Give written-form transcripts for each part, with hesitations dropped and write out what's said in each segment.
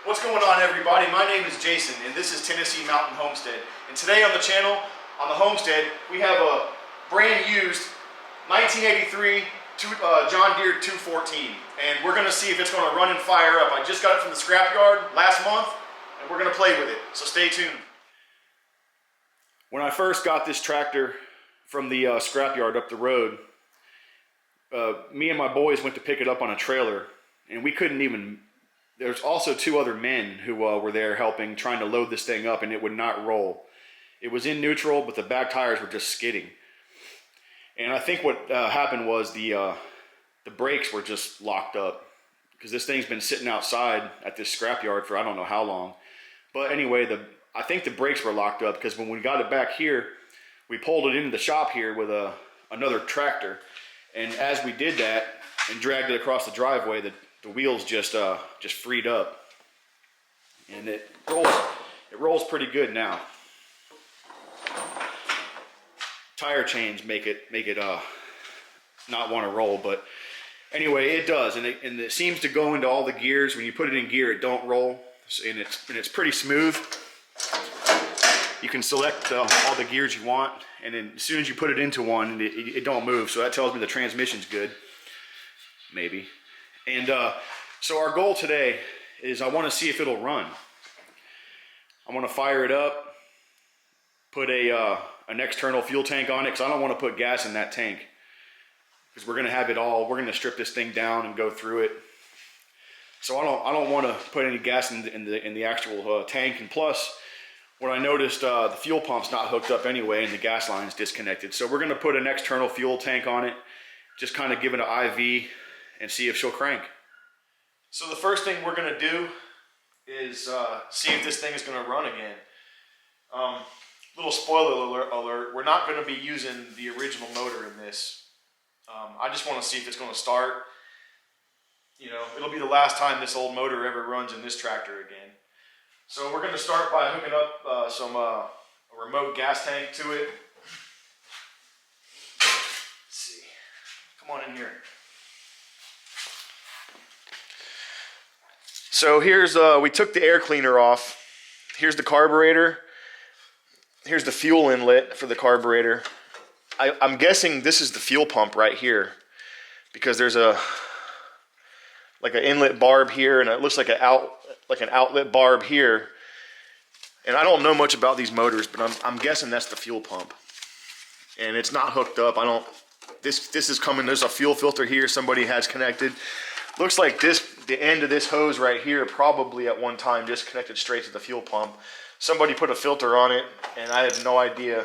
What's going on, everybody? My name is Jason and this is Tennessee Mountain Homestead. And today on the channel, on the homestead, we have a brand used 1983 John Deere 214. And we're gonna see if it's gonna run and fire up. I just got it from the scrapyard last month and we're gonna play with it, so stay tuned. When I first got this tractor from the scrapyard up the road, me and my boys went to pick it up on a trailer and we couldn't even. There's also two other men who were there helping, trying to load this thing up, and it would not roll. It was in neutral, but the back tires were just skidding. And I think what happened was the brakes were just locked up, because this thing's been sitting outside at this scrapyard for I don't know how long. But anyway, I think the brakes were locked up, because when we got it back here, we pulled it into the shop here with another tractor. And as we did that and dragged it across the driveway, the wheels just freed up, and it rolls pretty good now. Tire chains make it not want to roll, but anyway, it does, and it seems to go into all the gears. When you put it in gear, it don't roll, and it's pretty smooth. You can select all the gears you want, and then as soon as you put it into one, it don't move. So that tells me the transmission's good, maybe. And so our goal today is I want to see if it'll run. I want to fire it up, put an external fuel tank on it, because I don't want to put gas in that tank, because we're going to have it all. We're going to strip this thing down and go through it. So I don't want to put any gas in the actual tank. And plus, what I noticed, the fuel pump's not hooked up anyway, and the gas line's disconnected. So we're going to put an external fuel tank on it, just kind of give it an IV and see if she'll crank. So the first thing we're going to do is see if this thing is going to run again. Little spoiler alert, we're not going to be using the original motor in this. I just want to see if it's going to start. You know, it'll be the last time this old motor ever runs in this tractor again. So we're going to start by hooking up a remote gas tank to it. Let's see. Come on in here. So here's, we took the air cleaner off. Here's the carburetor. Here's the fuel inlet for the carburetor. I'm guessing this is the fuel pump right here, because there's like an inlet barb here, and it looks like an outlet barb here. And I don't know much about these motors, but I'm guessing that's the fuel pump. And it's not hooked up. This is coming. There's a fuel filter here somebody has connected. Looks like the end of this hose right here probably at one time just connected straight to the fuel pump. Somebody put a filter on it, and I have no idea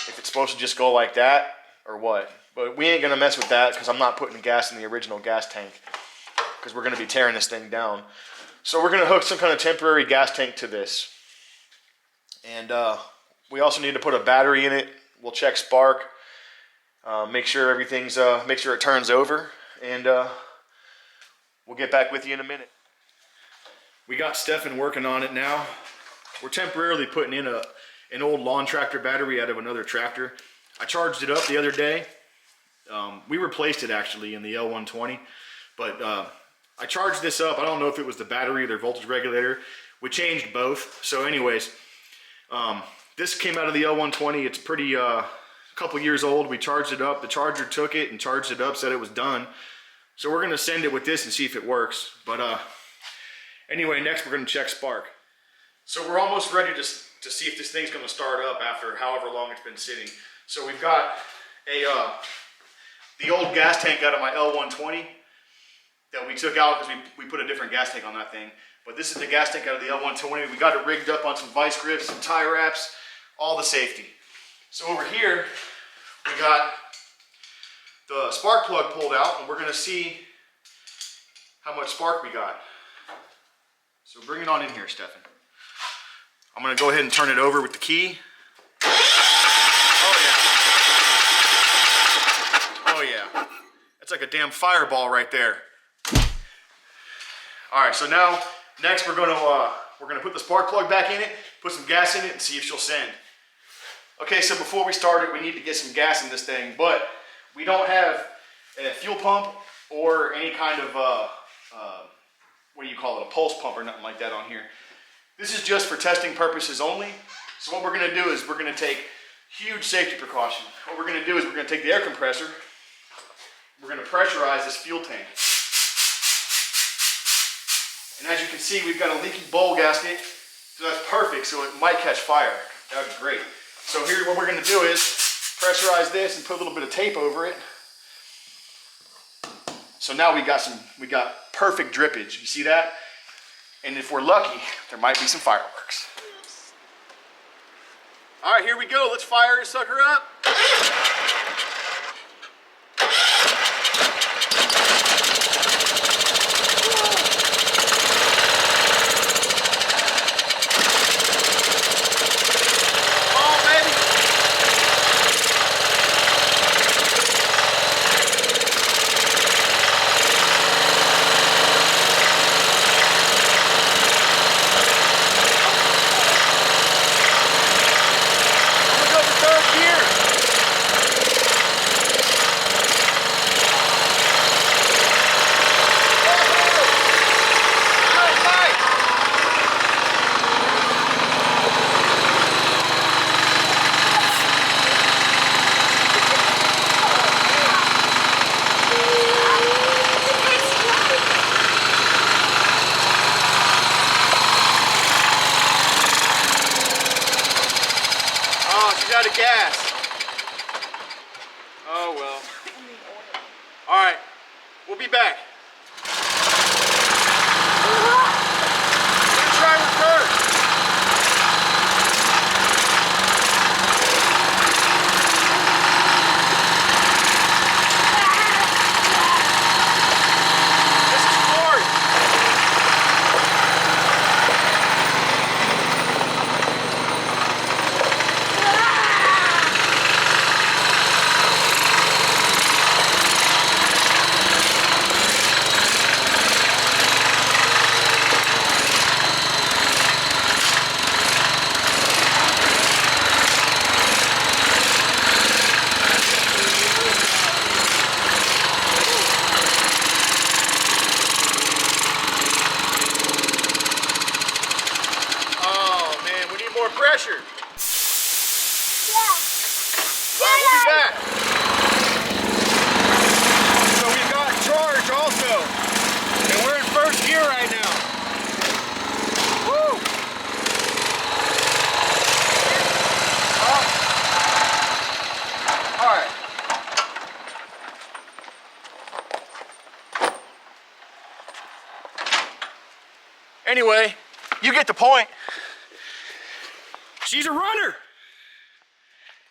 if it's supposed to just go like that or what. But we ain't gonna mess with that, because I'm not putting gas in the original gas tank, because we're gonna be tearing this thing down. So we're gonna hook some kind of temporary gas tank to this. And we also need to put a battery in it. We'll check spark, make sure it turns over. And we'll get back with you in a minute. We got Stefan working on it now. We're temporarily putting in an old lawn tractor battery out of another tractor. I charged it up the other day. We replaced it actually in the L120, but I charged this up. I don't know if it was the battery or their voltage regulator. We changed both. So anyways, this came out of the L120. It's pretty couple years old. We charged it up. The charger took it and charged it up, said it was done. So we're going to send it with this and see if it works. But anyway, next we're going to check spark. So we're almost ready to see if this thing's going to start up after however long it's been sitting. So we've got the old gas tank out of my L120 that we took out because we put a different gas tank on that thing. But this is the gas tank out of the L120. We got it rigged up on some vice grips, some tie wraps, all the safety. So over here, we got the spark plug pulled out, and we're going to see how much spark we got. So bring it on in here, Stefan. I'm going to go ahead and turn it over with the key. Oh yeah. Oh yeah. That's like a damn fireball right there. All right, so now next we're going to put the spark plug back in it, put some gas in it, and see if she'll send. Okay, so before we start it, we need to get some gas in this thing, but we don't have a fuel pump or any kind of even call it a pulse pump or nothing like that on here. This is just for testing purposes only. So what we're gonna do is we're gonna take huge safety precaution. What we're gonna do is we're gonna take the air compressor, we're gonna pressurize this fuel tank. And as you can see, we've got a leaky bowl gasket, so that's perfect, so it might catch fire. That would be great. So here, what we're gonna do is pressurize this and put a little bit of tape over it. So now we got perfect drippage. You see that? And if we're lucky, there might be some fireworks. All right, here we go. Let's fire this sucker up. Out of gas. Oh well. All right, we'll be back. Let's try reverse. This is Ford. Pressure. Yeah. All right, we'll be back. So we've got charge also, and we're in first gear right now. Woo! All right. Anyway, you get the point. She's a runner.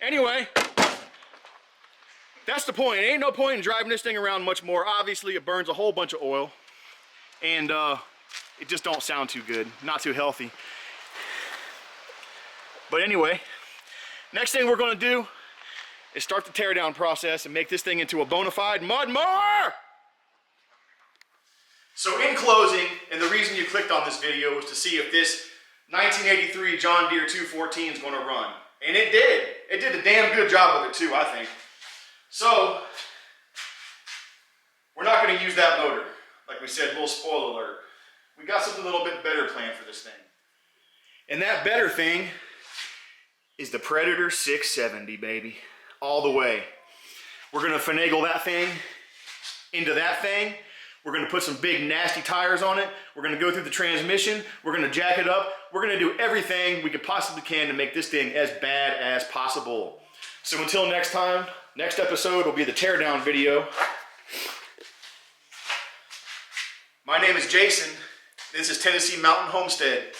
Anyway, that's the point. Ain't no point in driving this thing around much more. Obviously, it burns a whole bunch of oil, and it just don't sound too good, not too healthy. But anyway, next thing we're gonna do is start the teardown process and make this thing into a bona fide mud mower. So in closing, and the reason you clicked on this video was to see if this 1983 John Deere 214 is going to run. And it did. It did a damn good job with it too, I think. So, we're not going to use that motor. Like we said, little spoiler alert. We got something a little bit better planned for this thing. And that better thing is the Predator 670, baby. All the way. We're going to finagle that thing into that thing. We're gonna put some big nasty tires on it. We're gonna go through the transmission. We're gonna jack it up. We're gonna do everything we could possibly can to make this thing as bad as possible. So until next time, next episode will be the teardown video. My name is Jason. This is Tennessee Mountain Homestead.